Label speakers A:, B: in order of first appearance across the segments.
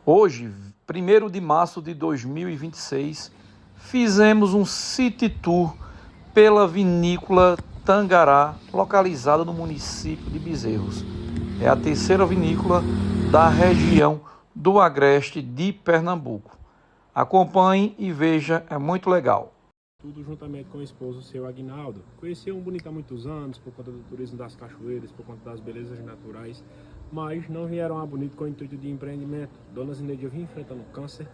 A: Hoje, 1º de março de 2026, fizemos um city tour pela vinícola Tangará, localizada no município de Bezerros. É a terceira vinícola da região do Agreste de Pernambuco. Acompanhe e veja, é muito legal.
B: Tudo juntamente com o esposo, seu Aguinaldo. Conheci um bonito há muitos anos, por conta do turismo das cachoeiras, por conta das belezas naturais, mas não vieram a Bonito com o intuito de empreendimento. Dona Zineide vinha enfrentando câncer,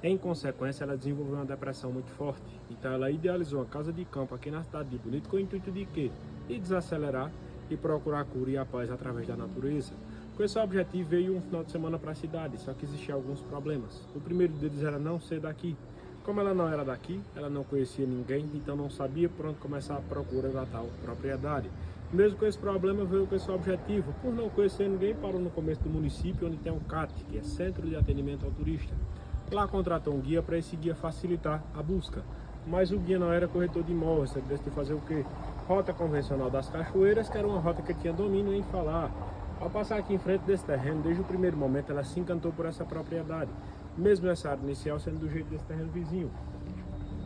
B: em consequência ela desenvolveu uma depressão muito forte. Então ela idealizou uma casa de campo aqui na cidade de Bonito com o intuito de quê? De desacelerar e procurar a cura e a paz através da natureza. Com esse objetivo veio um final de semana para a cidade, só que existiam alguns problemas. O primeiro deles era não ser daqui. Como ela não era daqui, ela não conhecia ninguém, então não sabia por onde começar a procura da tal propriedade. Mesmo com esse problema, veio com esse objetivo. Por não conhecer ninguém, parou no começo do município, onde tem um CAT, que é Centro de Atendimento ao Turista. Lá contratou um guia para esse guia facilitar a busca. Mas o guia não era corretor de imóveis, ele decidiu fazer o quê? Rota convencional das cachoeiras, que era uma rota que tinha domínio em falar. Ao passar aqui em frente desse terreno, desde o primeiro momento, ela se encantou por essa propriedade. Mesmo essa área inicial sendo do jeito desse terreno vizinho.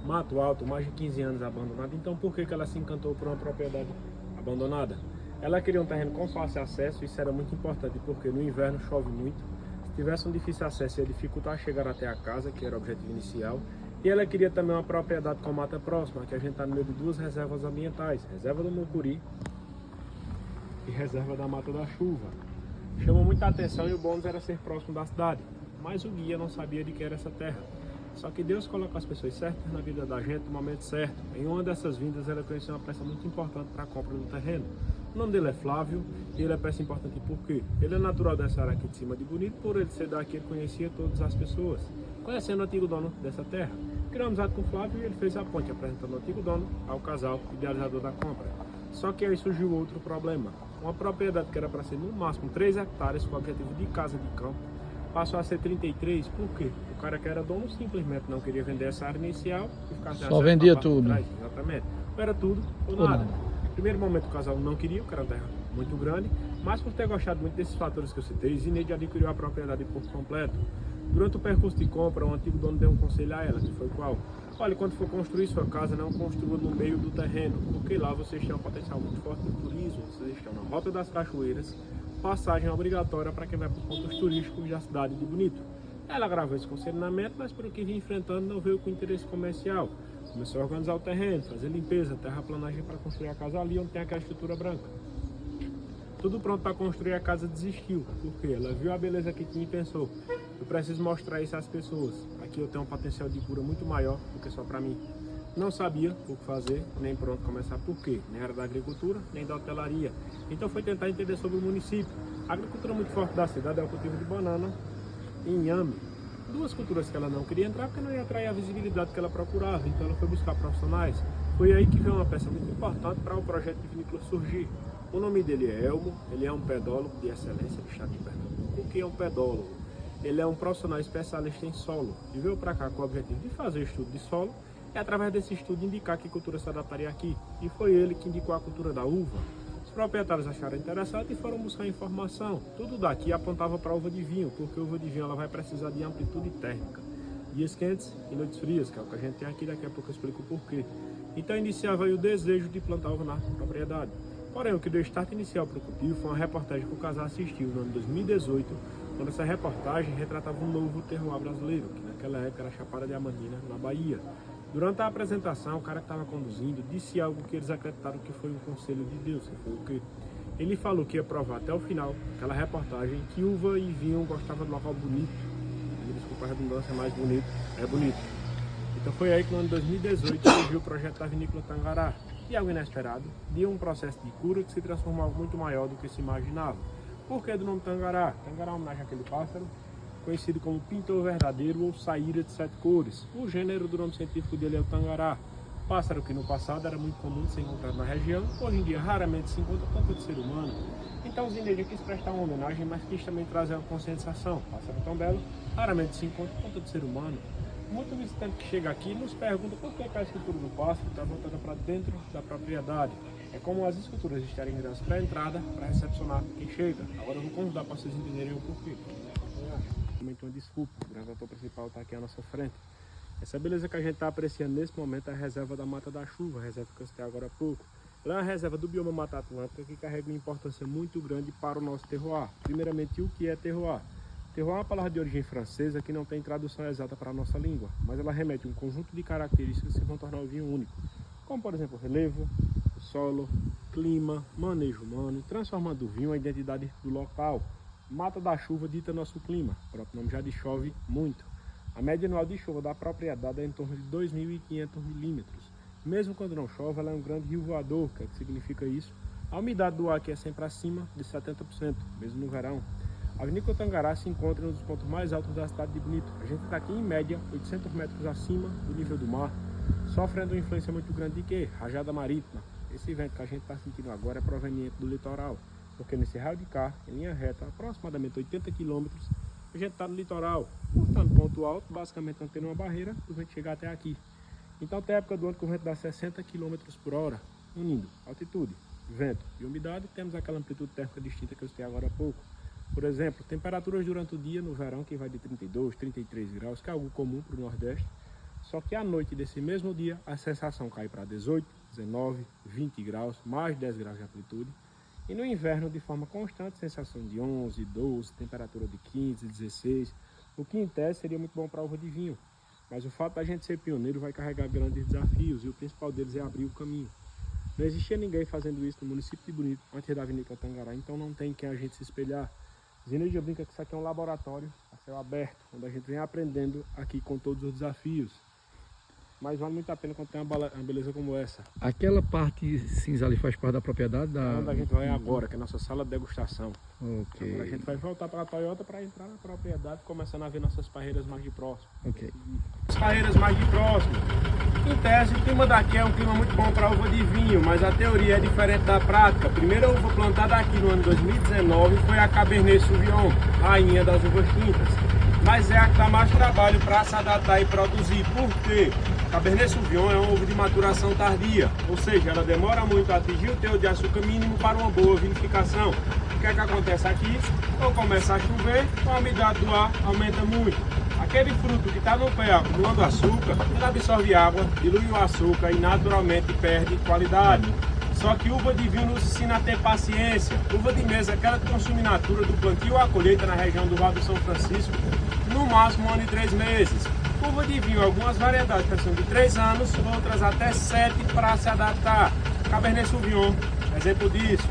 B: Mato alto, mais de 15 anos abandonado. Então por que ela se encantou por uma propriedade abandonada? Ela queria um terreno com fácil acesso, isso era muito importante, porque no inverno chove muito. Se tivesse um difícil acesso, ia dificultar chegar até a casa, que era o objetivo inicial. E ela queria também uma propriedade com mata próxima, que a gente está no meio de duas reservas ambientais, reserva do Mucuri e reserva da Mata da Chuva. Chamou muita atenção e o bônus era ser próximo da cidade. Mas o guia não sabia de que era essa terra. Só que Deus coloca as pessoas certas na vida da gente no momento certo. Em uma dessas vindas, ela conheceu uma peça muito importante para a compra do terreno. O nome dele é Flávio e ele é peça importante por quê? Ele é natural dessa área aqui de cima de Bonito, por ele ser daqui, ele conhecia todas as pessoas. Conhecendo o antigo dono dessa terra, criou amizade com o Flávio e ele fez a ponte, apresentando o antigo dono ao casal idealizador da compra. Só que aí surgiu outro problema. Uma propriedade que era para ser no máximo 3 hectares com o objetivo de casa de campo, passou a ser 33, por quê? O cara que era dono simplesmente não queria vender essa área inicial e ficar sem
A: Só vendia tudo.
B: Exatamente. Era tudo ou nada. No primeiro momento o casal não queria, porque era uma terra muito grande, mas por ter gostado muito desses fatores que eu citei, Zineide adquiriu a propriedade por completo. Durante o percurso de compra, o antigo dono deu um conselho a ela, que foi qual? Olha, quando for construir sua casa, não construa no meio do terreno, porque lá vocês têm um potencial muito forte do turismo, vocês estão na Rota das Cachoeiras, passagem obrigatória para quem vai para os pontos turísticos da cidade de Bonito. Ela gravou esse conselhamento, mas pelo que vinha enfrentando não veio com interesse comercial. Começou a organizar o terreno, fazer limpeza, terraplanagem para construir a casa ali onde tem aquela estrutura branca. Tudo pronto para construir a casa, desistiu, porque ela viu a beleza que tinha e pensou: eu preciso mostrar isso às pessoas, aqui eu tenho um potencial de cura muito maior do que só para mim. Não sabia o que fazer, nem por onde começar, por quê? Nem era da agricultura, nem da hotelaria. Então foi tentar entender sobre o município. A agricultura muito forte da cidade é o cultivo de banana e inhame. Duas culturas que ela não queria entrar porque não ia atrair a visibilidade que ela procurava. Então ela foi buscar profissionais. Foi aí que veio uma peça muito importante para o projeto de vinícola surgir. O nome dele é Elmo, ele é um pedólogo de excelência do estado de Pernambuco. O que é um pedólogo? Ele é um profissional especialista em solo e veio para cá com o objetivo de fazer estudo de solo e através desse estudo indicar que cultura se adaptaria aqui. E foi ele que indicou a cultura da uva. Os proprietários acharam interessante e foram buscar informação. Tudo daqui apontava para a uva de vinho, porque a uva de vinho ela vai precisar de amplitude térmica. Dias quentes e noites frias, que é o que a gente tem aqui, daqui a pouco eu explico o porquê. Então iniciava aí o desejo de plantar uva na propriedade. Porém, o que deu start inicial para o cultivo foi uma reportagem que o casal assistiu no ano de 2018, quando essa reportagem retratava um novo terroir brasileiro, que naquela época era Chapada Diamantina, na Bahia. Durante a apresentação, o cara que estava conduzindo disse algo que eles acreditaram que foi um conselho de Deus, que foi o quê? Ele falou que ia provar até o final, aquela reportagem, que uva e vinho gostava de local bonito. Desculpa a redundância, mais bonito, é bonito. Então foi aí que no ano de 2018 surgiu o projeto da Vinícola Tangará. E algo inesperado, de um processo de cura que se transformou em algo muito maior do que se imaginava. Por que do nome Tangará? Tangará é uma homenagem àquele pássaro, conhecido como pintor verdadeiro ou saíra de 7 cores. O gênero do nome científico dele é o Tangará. Pássaro que no passado era muito comum de ser encontrado na região, hoje em dia raramente se encontra tanto de ser humano. Então Zineide quis prestar uma homenagem, mas quis também trazer uma conscientização. Pássaro tão belo, raramente se encontra tanto de ser humano. Muito visitante que chega aqui nos pergunta por que a escultura do pássaro está voltada para dentro da propriedade. É como as esculturas estarem grandes para a entrada, para recepcionar quem chega. Agora eu vou convidar para vocês entenderem o porquê. Realmente uma desculpa, o gravador principal está aqui à nossa frente. Essa beleza que a gente está apreciando nesse momento é a reserva da Mata da Chuva, a reserva que eu citei agora há pouco. Ela é uma reserva do bioma Mata Atlântica que carrega uma importância muito grande para o nosso terroir. Primeiramente, o que é terroir? Terroir é uma palavra de origem francesa que não tem tradução exata para a nossa língua, mas ela remete a um conjunto de características que vão tornar o vinho único, como por exemplo o relevo, o solo, clima, manejo humano, transformando o vinho a identidade do local. Mata da Chuva dita nosso clima, o próprio nome já diz, chove muito. A média anual de chuva da propriedade é em torno de 2.500 milímetros. Mesmo quando não chove, ela é um grande rio voador. O que é que significa isso? A umidade do ar aqui é sempre acima de 70%, mesmo no verão. A Vinícola Tangará se encontra em um dos pontos mais altos da cidade de Bonito. A gente está aqui em média 800 metros acima do nível do mar, sofrendo uma influência muito grande de quê? Rajada marítima. Esse vento que a gente está sentindo agora é proveniente do litoral, porque nesse raio de cá, em linha reta, aproximadamente 80 km, a gente está no litoral, portanto, ponto alto, basicamente não tem uma barreira para o vento chegar até aqui. Então tem época do ano que o vento dá 60 km por hora, unindo altitude, vento e umidade, temos aquela amplitude térmica distinta que eu citei agora há pouco. Por exemplo, temperaturas durante o dia no verão que vai de 32, 33 graus, que é algo comum para o Nordeste, só que à noite desse mesmo dia a sensação cai para 18, 19, 20 graus, mais 10 graus de amplitude. E no inverno, de forma constante, sensação de 11, 12, temperatura de 15, 16, o que em tese seria muito bom para a uva de vinho. Mas o fato da gente ser pioneiro vai carregar grandes desafios e o principal deles é abrir o caminho. Não existia ninguém fazendo isso no município de Bonito antes da Vinícola Tangará, então não tem quem a gente se espelhar. Zineide brinca que isso aqui é um laboratório a céu aberto, onde a gente vem aprendendo aqui com todos os desafios. Mas vale muito a pena quando tem uma beleza como essa.
A: Aquela parte cinza ali faz parte da propriedade?
B: É onde a gente vai agora, que é a nossa sala de degustação.
A: Ok.
B: Agora a gente vai voltar para a Toyota para entrar na propriedade, começando a ver nossas parreiras mais de próximo.
A: Ok.
B: As parreiras mais de próximo. Em tese, o clima daqui é um clima muito bom para uva de vinho, mas a teoria é diferente da prática. A primeira uva plantada aqui no ano 2019 foi a Cabernet Sauvignon, rainha das uvas tintas. Mas é a que dá mais trabalho para se adaptar e produzir. Por quê? Cabernet Sauvignon é uma uva de maturação tardia, ou seja, ela demora muito a atingir o teor de açúcar mínimo para uma boa vinificação. O que é que acontece aqui? Ou começa a chover, ou a umidade do ar aumenta muito. Aquele fruto que está no pé acumulando açúcar, ele absorve água, dilui o açúcar e naturalmente perde qualidade. Só que uva de vinho nos ensina a ter paciência. Uva de mesa é aquela que consome natura do plantio à colheita na região do Vale do São Francisco, no máximo 1 ano e 3 meses. Uva de vinho, algumas variedades precisam de 3 anos, outras até 7 para se adaptar. Cabernet Sauvignon, exemplo disso.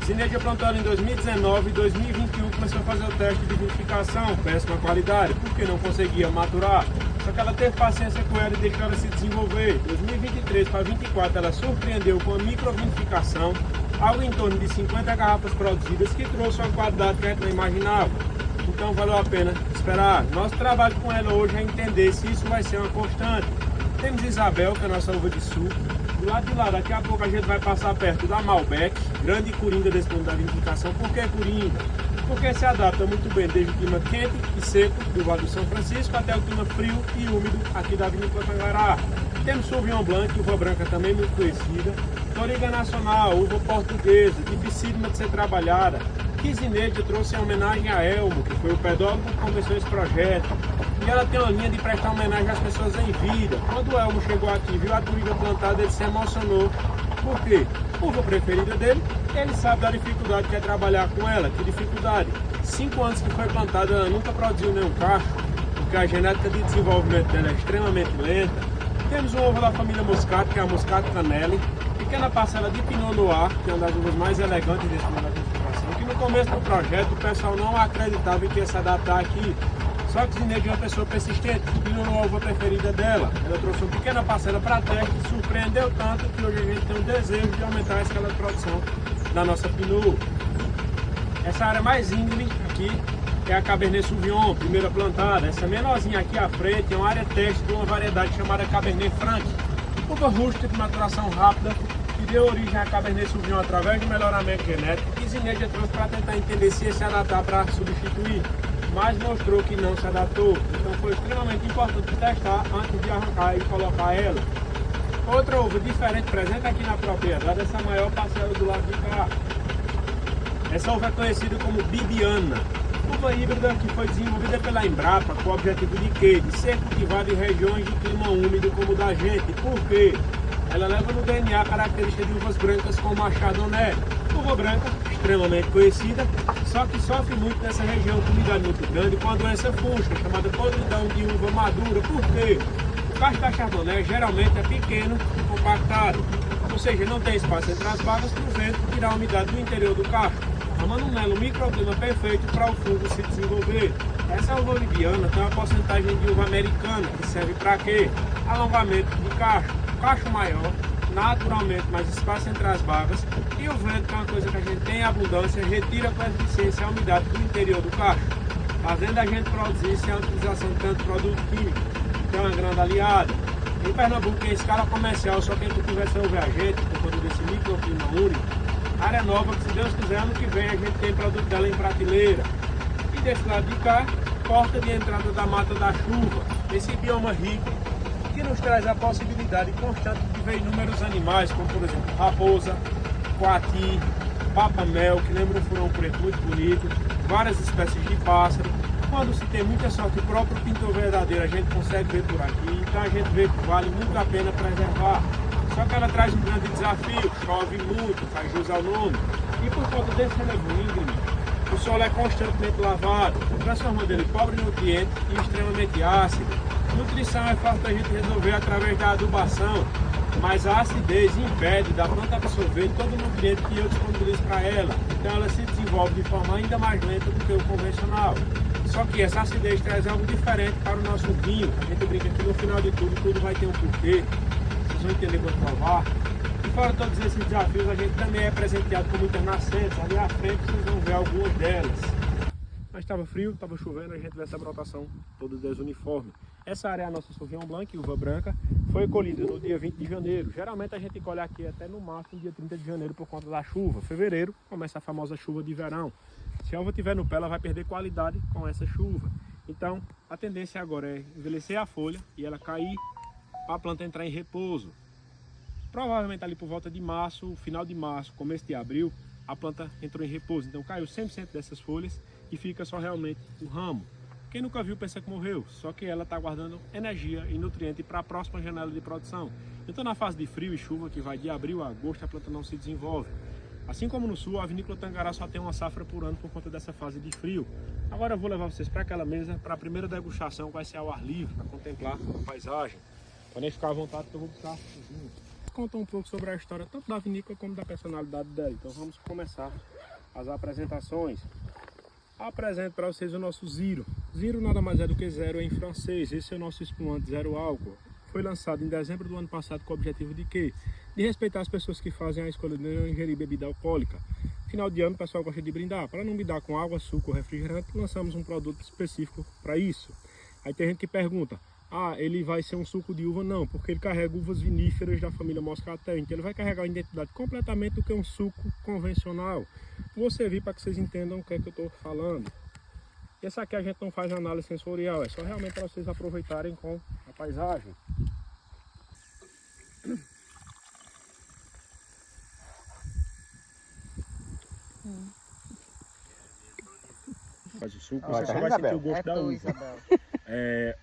B: Zineide plantou ela em 2019 e 2021 começou a fazer o teste de vinificação, péssima qualidade, porque não conseguia maturar. Só que ela teve paciência com ela e deixou ela se desenvolver. 2023 para 2024 ela surpreendeu com a microvinificação, algo em torno de 50 garrafas produzidas, que trouxe uma qualidade que a gente não imaginava. Então valeu a pena esperar. Nosso trabalho com ela hoje é entender se isso vai ser uma constante. Temos Isabel, que é a nossa uva de suco. Do lado de lá, daqui a pouco a gente vai passar perto da Malbec, grande coringa desse mundo da vinificação. Por que coringa? Porque se adapta muito bem desde o clima quente e seco do Vale do São Francisco até o clima frio e úmido aqui da Vinícola Tangará. Temos Sauvignon Blanc, uva branca também muito conhecida. Toriga Nacional, uva portuguesa, dificílima de ser trabalhada. Que Zineide trouxe em homenagem a Elmo, que foi o pedólogo que começou esse projeto. E ela tem uma linha de prestar homenagem às pessoas em vida. Quando o Elmo chegou aqui e viu a Toriga plantada, ele se emocionou. Por quê? Uva preferida dele, ele sabe da dificuldade que é trabalhar com ela. Que dificuldade? 5 anos que foi plantada, ela nunca produziu nenhum cacho, porque a genética de desenvolvimento dela é extremamente lenta. Temos uma uva da família Moscato, que é a Moscato Canelli, pequena parcela de Pinot Noir, que é uma das uvas mais elegantes desse mundo da vinificação, que no começo do projeto o pessoal não acreditava que ia se adaptar aqui. Só que Zineide é uma pessoa persistente, Pinot Noir é a uva preferida dela. Ela trouxe uma pequena parcela para a teste, surpreendeu tanto que hoje a gente tem o desejo de aumentar a escala de produção da nossa Pinot. Essa área mais íngreme aqui é a Cabernet Sauvignon, primeira plantada. Essa menorzinha aqui à frente é uma área teste de uma variedade chamada Cabernet Franc, uva rústica de maturação rápida, que deu origem à Cabernet Sauvignon através do melhoramento genético, que Zineide trouxe para tentar entender se ia se adaptar para substituir, mas mostrou que não se adaptou. Então foi extremamente importante testar antes de arrancar e colocar ela. Outra uva diferente presente aqui na propriedade, essa maior parcela do lado de cá. Essa uva é conhecida como Bibiana, Uva híbrida que foi desenvolvida pela Embrapa com o objetivo de quê? De ser cultivada em regiões de clima úmido como o da gente. Por quê? Ela leva no DNA a característica de uvas brancas como a Chardonnay. Uva branca, extremamente conhecida, só que sofre muito nessa região com umidade muito grande com a doença fúngica, chamada podridão de uva madura. Por quê? O cacho da Chardonnay geralmente é pequeno e compactado, ou seja, não tem espaço entre as vagas para o vento tirar a umidade do interior do cacho, formando um melo microclima perfeito para o fungo se desenvolver. Essa uva libiana tem uma porcentagem de uva americana, que serve para quê? Alongamento de cacho maior, naturalmente mais espaço entre as vagas, e o vento, que é uma coisa que a gente tem em abundância, retira com eficiência a umidade do interior do cacho, fazendo a gente produzir sem a utilização de tanto produto químico, que é uma grande aliada. Em Pernambuco, em escala comercial, só quem cultiva essa uva é a gente, por conta desse microclima único. Área nova que, se Deus quiser, ano que vem a gente tem produto dela em prateleira. E desse lado de cá, porta de entrada da Mata da Chuva, esse bioma rico, que nos traz a possibilidade constante de ver inúmeros animais, como por exemplo raposa, coati, papa-mel, que lembra um furão preto muito bonito, várias espécies de pássaro. Quando se tem muita sorte, o próprio pintor verdadeiro a gente consegue ver por aqui, então a gente vê que vale muito a pena preservar. Só que ela traz um grande desafio, chove muito, faz jus ao nome, e por conta desse relevo íngreme, o solo é constantemente lavado, transformando ele pobre em nutrientes e extremamente ácido. Nutrição é fácil da gente resolver através da adubação, mas a acidez impede da planta absorver todo o nutriente que eu disponibilizo para ela. Então ela se desenvolve de forma ainda mais lenta do que o convencional. Só que essa acidez traz algo diferente para o nosso vinho. A gente brinca que no final de tudo vai ter um porquê. Vocês vão entender quando provar. E fora todos esses desafios, a gente também é presenteado com muitas nascentes. Ali à frente vocês vão ver algumas delas. Mas estava frio, estava chovendo, a gente vê essa brotação toda desuniforme. Essa área é a nossa Sauvignon Blanc, uva branca, foi colhida no dia 20 de janeiro. Geralmente a gente colhe aqui até no máximo dia 30 de janeiro por conta da chuva. Fevereiro começa a famosa chuva de verão. Se a uva estiver no pé, ela vai perder qualidade com essa chuva. Então, a tendência agora é envelhecer a folha e ela cair para a planta entrar em repouso. Provavelmente ali por volta de março, final de março, começo de abril, a planta entrou em repouso. Então caiu 100% dessas folhas e fica só realmente o ramo. Quem nunca viu pensa que morreu, só que ela está guardando energia e nutriente para a próxima janela de produção. Então na fase de frio e chuva, que vai de abril a agosto, a planta não se desenvolve. Assim como no sul, a vinícola Tangará só tem uma safra por ano por conta dessa fase de frio. Agora eu vou levar vocês para aquela mesa, para a primeira degustação, que vai ser ao ar livre, para contemplar a paisagem. Podem ficar à vontade que eu vou buscar os vinhos. Conta um pouco sobre a história tanto da vinícola como da personalidade dela. Então vamos começar as apresentações. Apresento para vocês o nosso Ziro. Ziro nada mais é do que zero em francês. Esse é o nosso espumante zero álcool. Foi lançado em dezembro do ano passado com o objetivo de quê? De respeitar as pessoas que fazem a escolha de não ingerir bebida alcoólica. Final de ano o pessoal gosta de brindar. Para não brindar com água, suco ou refrigerante, lançamos um produto específico para isso. Aí tem gente que pergunta, ele vai ser um suco de uva? Não, porque ele carrega uvas viníferas da família Moscatel. Então ele vai carregar uma identidade completamente do que um suco convencional. Vou servir para que vocês entendam o que é que eu estou falando. Esse aqui a gente não faz análise sensorial, é só realmente para vocês aproveitarem com a paisagem. Faz o suco, você só vai sentir o gosto da uva.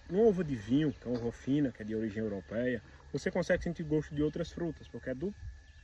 B: Uma uva de vinho, que é uma uva fina, que é de origem europeia, você consegue sentir gosto de outras frutas, porque é do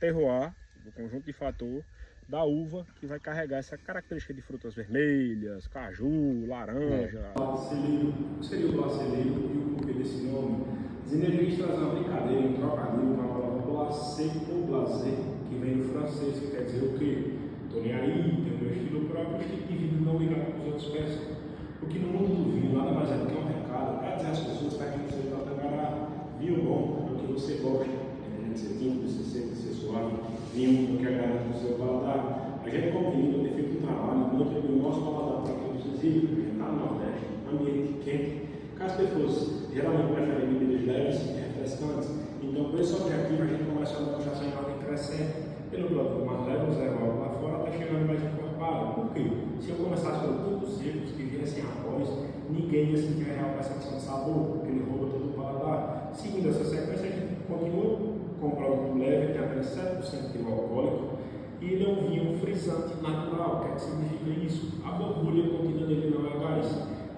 B: terroir, do conjunto de fator da uva que vai carregar essa característica de frutas vermelhas, caju, laranja. O que seria o glaceleiro e o porquê desse nome? Zinedine quis trazer uma brincadeira, um trocadilho com a palavra glacé ou blasé, que vem do francês, que quer dizer o quê? Estou nem aí, tenho meu estilo próprio, estilo de vida não ligado com os outros peças. Porque no mundo do vinho nada mais é do que um recado para dizer às pessoas para que você está Tangará. Vinho bom é o que você gosta, de ser quente, de ser seco, de ser suave. Vinho do que agrada do seu paladar. A gente como vinho tem feito um trabalho muito do nosso paladar para que vocês vivem, a gente está no Nordeste, ambiente quente. As pessoas geralmente preferem bebidas leves e refrescantes. Então por esse objetivo a gente começa a demonstração em ordem crescente. Pelo produto mais leve, o zero álcool lá fora está chegando mais encorpado. Por quê? Se eu começasse com tantos secos que viessem após, ninguém ia sentir a real percepção de sabor, porque ele rouba todo o paladar. Seguindo essa sequência, a gente continua com o produto leve, que tem apenas 7% de alcoólico. E ele é um vinho frisante natural. O que é que significa isso? A borbulha contida nele não é gás.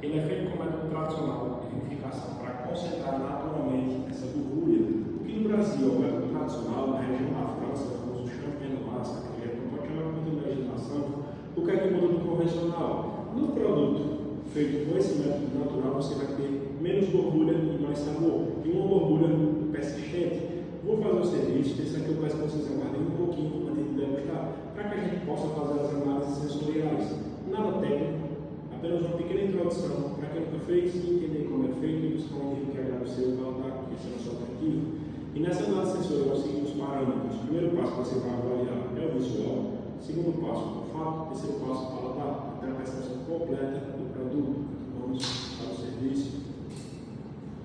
B: Ele é feito com método tradicional de vinificação para concentrar naturalmente essa borbulha. O que no Brasil é o método tradicional, na região da França, o famoso Champagne Massa, que é com aquela coisa de legislação, o que é que muda do convencional? No produto feito com esse método natural, você vai ter menos borbulha e mais sabor, e uma borbulha persistente. Vou fazer o serviço, esse aqui eu peço que vocês aguardem um pouquinho para a gente degustar, para que a gente possa fazer as análises sensoriais. Nada técnico, apenas uma pequena introdução para quem nunca fez e entender como é feito e buscar um livro que agrade o seu paladar, que esse é o nosso objetivo. E nessa análise sensorial seguimos parâmetros. O primeiro passo que você vai avaliar é o visual, o segundo passo o olfato, o terceiro passo o paladar, até a percepção completa do produto. Vamos para o serviço.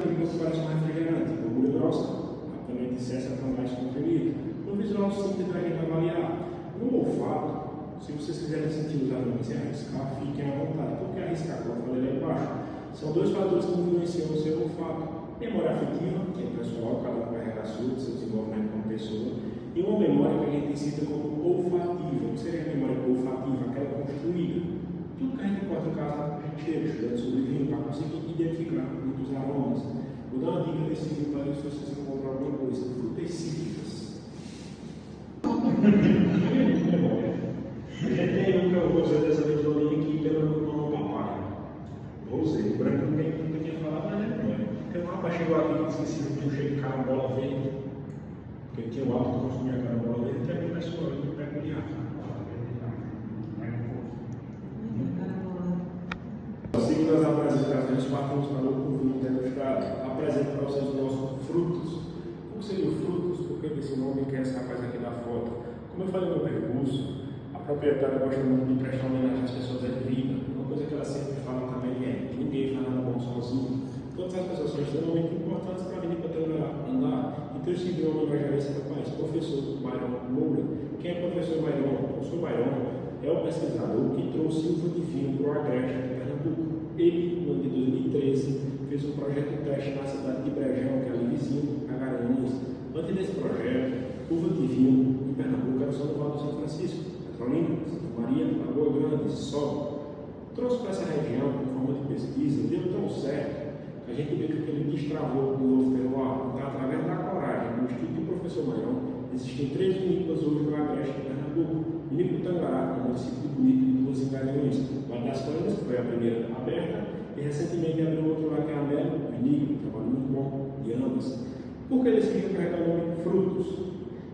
B: Você parece um refrigerante, borbulha grossa, rapidamente dissesse a mais comprimida. No visual simples da gente avaliar. No olfato, se vocês quiserem sentir os aromas e arriscar, fiquem à vontade. Por que arriscar? Como eu falei lá embaixo, são dois fatores que influenciam o seu olfato. Memória afetiva, que é pessoal, cada um carrega a sua, seu desenvolvimento como pessoa, e uma memória que a gente cita como olfativa. O que seria a memória olfativa? Aquela construída. Tudo que a gente pode casar com cheiro, estudando sobre vinho, para conseguir identificar muitos aromas. Vou dar uma dica desse vinho para ver se vocês encontram alguma coisa. Frutas cítricas. A gente tem um que eu vou dizer dessa vez do linha que lembra muito o nome papai. Vou usar. O branco ninguém nunca tinha falado, mas é não é. Porque o rapaz chegou aqui e esqueci de um cheiro de carambola verde. Porque tinha o hábito de consumir a carambola verde, até começou a ir peculiar. Seguindo as apresentações, partimos para o vinho degustado. Apresento para vocês os nossos frutos. O que seriam frutos? Porque desse nome que é esse rapaz aqui da foto. Como eu falei no meu percurso, a proprietária gosta muito de prestar homenagem às pessoas da vida. Uma coisa que ela sempre fala também é que ninguém faz nada bom sozinho. Todas as pessoas são extremamente importantes para a vida para ter andar. Então eu segui uma homenagem a esse rapaz, professor Mairon Moura. Quem é o professor Mairon? O professor Mairon é o pesquisador que trouxe uva de vinho para o Agreste de Pernambuco. Ele, no ano de 2013, fez um projeto teste na cidade de Brejão, que é ali vizinho, a Garanhuns. Antes desse projeto, uva de vinho em Pernambuco era só no Vale do São Francisco, Petrolina, Santa Maria, Lagoa Grande, Sol. Trouxe para essa região, com forma de pesquisa, deu tão certo que a gente vê que ele destravou o novo terroir. Então, através da coragem do estudo do professor Mairon, existem 3 vinícolas hoje no Agreste de Pernambuco. Vinícola Tangará, no município de Bonito, e 2 em Garanhuns. Vale das Colinas, que foi a primeira aberta, e recentemente abriu outro lá que é a Melo, Vinícola, trabalho muito bom de ambas. Por que eles queriam carregar o nome Frutos?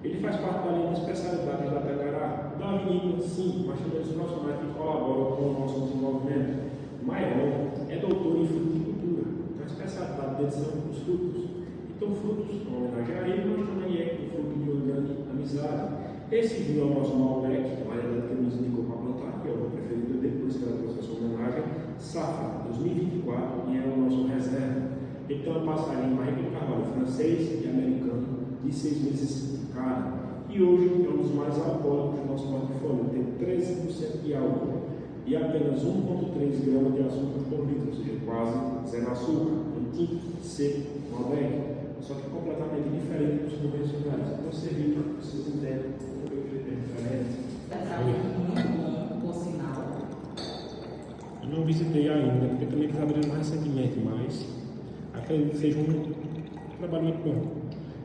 B: Ele faz parte da linha de especialidades da Tangará, da vinícola, sim, mas também dos profissionais que colaboram com o nosso desenvolvimento. Maior é doutor em fruticultura, então a especialidade dele são os frutos. Então, frutos, em homenagem a ele, mas também é o fruto de uma grande amizade. Esse vinho é o nosso Malbec, a variedade que ele nos indicou para plantar, que é o meu preferido dele, por isso que ela trouxe a sua homenagem, Safra 2024, e é o nosso reserva. Ele tem uma passagem mais do carvalho francês e americano, de 6 meses cada. E hoje é um dos mais alcoólicos do nosso portfólio, tem 13% de álcool e apenas 1,3 gramas de açúcar por litro, ou seja, quase zero açúcar, um tinto seco, Malbec. Só que completamente diferente dos convencionais. Então, servir para que vocês entendam o que é diferente.
C: Muito bom, por sinal.
B: Eu não visitei ainda, porque também eles abriram recentemente, mas acredito que seja um trabalho muito bom.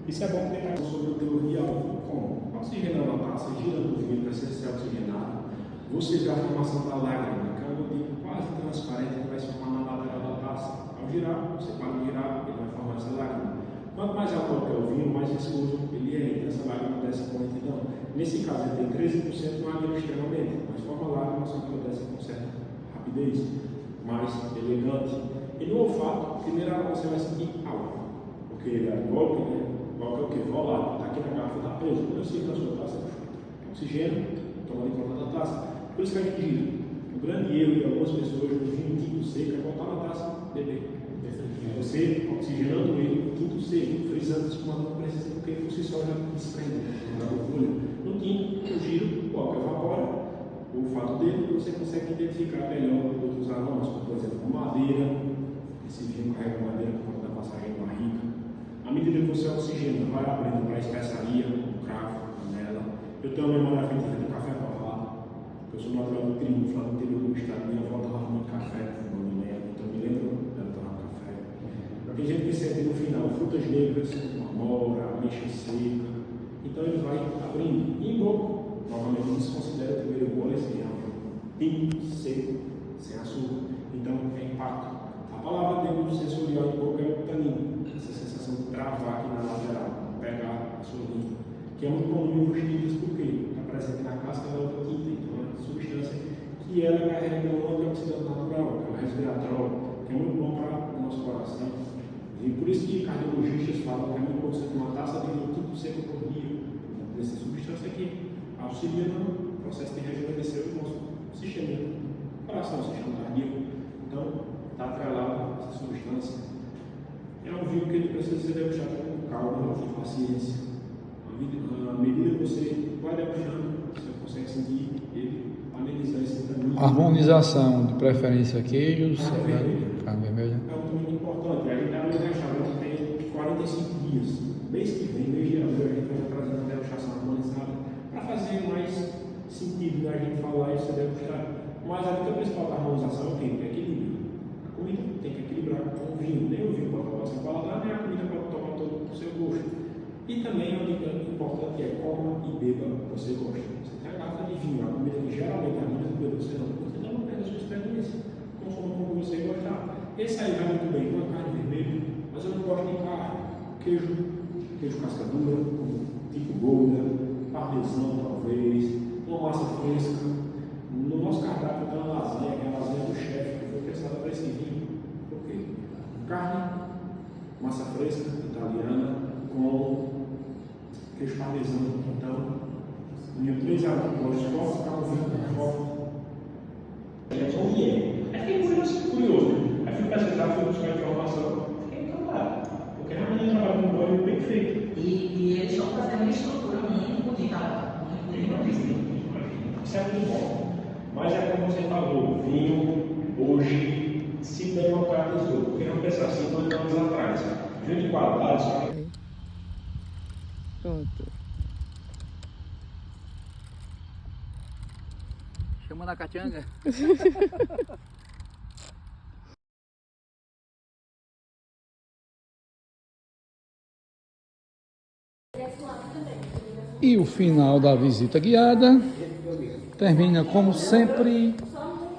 B: Isso é bom ter sobre o teor de álcool, como oxigenando a taça, girando o vinho para ser oxigenado. Você vê a formação da lágrima, que é um gotito quase transparente que vai se formar na lateral da taça. Ao girar, você para de girar, ele vai formar essa lágrima. Quanto mais alcoólico é o vinho, mais viscoso ele é, e essa lágrima desce com lentidão. Nesse caso, ele tem 13%, não agrega extremamente, mas forma lágrima, só que ela desce com certa rapidez, mais elegante. E no olfato, primeiro você vai sentir álcool, porque ele é alcoólico, né? O álcool é o que? Volátil, está aqui na garrafa, está preso. Quando eu sinto na sua taça, oxigênio, toma de conta da taça. Por isso que a gente diz, o grande erro de algumas pessoas no vinho tinto seco é botar na taça, beber. Você oxigenando ele, tinto seco, frisando, espumando, não precisa, porque por si só já desprende, na borbulha. No tinto, o giro, o álcool evapora, o olfato dele, você consegue identificar melhor outros aromas, como por exemplo, madeira. Esse vinho carrega madeira por conta da passagem barrica. À medida que você oxigena, vai abrindo para a especiaria, o cravo, a canela, Eu tenho uma memória afetiva de café torrado. Eu sou natural do Triunfo, lá no interior do estado. Minha avó torrava muito café, então me lembro dela torrar café. Tem gente que sente no final frutas negras, uma amora, ameixa seca. Então ele vai abrindo. E em boca, normalmente não se considera o primeiro gole assim, pinto, seco, sem açúcar. Então é impacto. A palavra dentro do sensorial em boca é o tanino, essa sensação de travar aqui na lateral, pegar a sua língua, que é muito comum em urtitas porque está presente na casca da outra tinta, então é uma substância que ela carrega um antioxidante natural, que é o resveratrol, que é muito bom para o nosso coração. E por isso que cardiologistas falam que é muito bom você tomar uma taça de vinho tinto seco por dia, dessa substância que auxilia no processo de rejuvenescer o nosso sistema, coração, sistema cardíaco. Então, está atrelado a essa substância. É um vinho que ele precisa ser degustado com calma, com paciência. À medida que você vai degustando, você consegue sentir ele amenizar esse caminho.
D: Harmonização, de preferência queijos,
B: Carne vermelha. É muito importante. A gente está no restaurante tem 45 dias. Mês que vem, mês de abril, a gente vai trazer uma degustação harmonizada para fazer mais sentido da gente falar e ser degustado. Mas a dica principal da harmonização é o quê? É equilíbrio. A comida tem que equilibrar com o vinho. Nem o vinho pode roubar seu paladar, nem a comida pode tomar todo o seu gosto. E também uma dica importante é coma e beba o que você gosta. Você tem a garrafa de vinho, a comida que geralmente a comida que bebe você não perde a sua experiência. Consuma como você gostar. Esse aí vai muito bem com a carne vermelha, mas eu não gosto de carne. Queijo casca dura, tipo Gouda, parmesão talvez, uma massa fresca. No nosso cardápio tem uma lasanha, que é a lasanha do chefe, que foi pensada para esse vinho. Por quê? Carne, massa fresca, italiana, com queijo parmesão. Então, minha 3 artigos fortes para o vinho forte. É só o que é. Aí fiquei curioso. Aí fui pesquisar, fui buscar informação. Fiquei encantado. Porque realmente é um trabalho com óleo bem feito.
C: E eles estão fazendo uma estrutura muito bonita lá. Muito bonita.
B: Isso é muito bom. Mas é como você falou, vinho hoje se democratizou. Porque não pensa assim 2 anos atrás. Vinho de qualidade, só que...
D: Pronto. Chama na catianga. E o final da visita guiada termina, como sempre,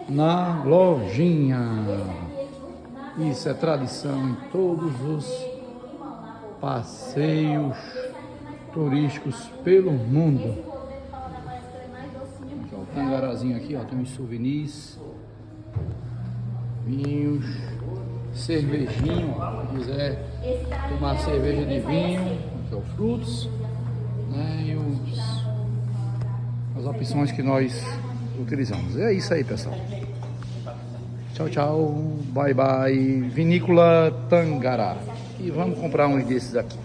D: na lojinha. Isso é tradição em todos os passeios turísticos pelo mundo. Aqui, ó, o Tangarazinho aqui, ó, tem uns souvenirs, vinhos, cervejinho, se quiser tomar cerveja de vinho, aqui, ó, frutos, né, e as opções que nós utilizamos. É isso aí, pessoal. Tchau, tchau, bye bye, Vinícola Tangará. E vamos comprar uns desses aqui.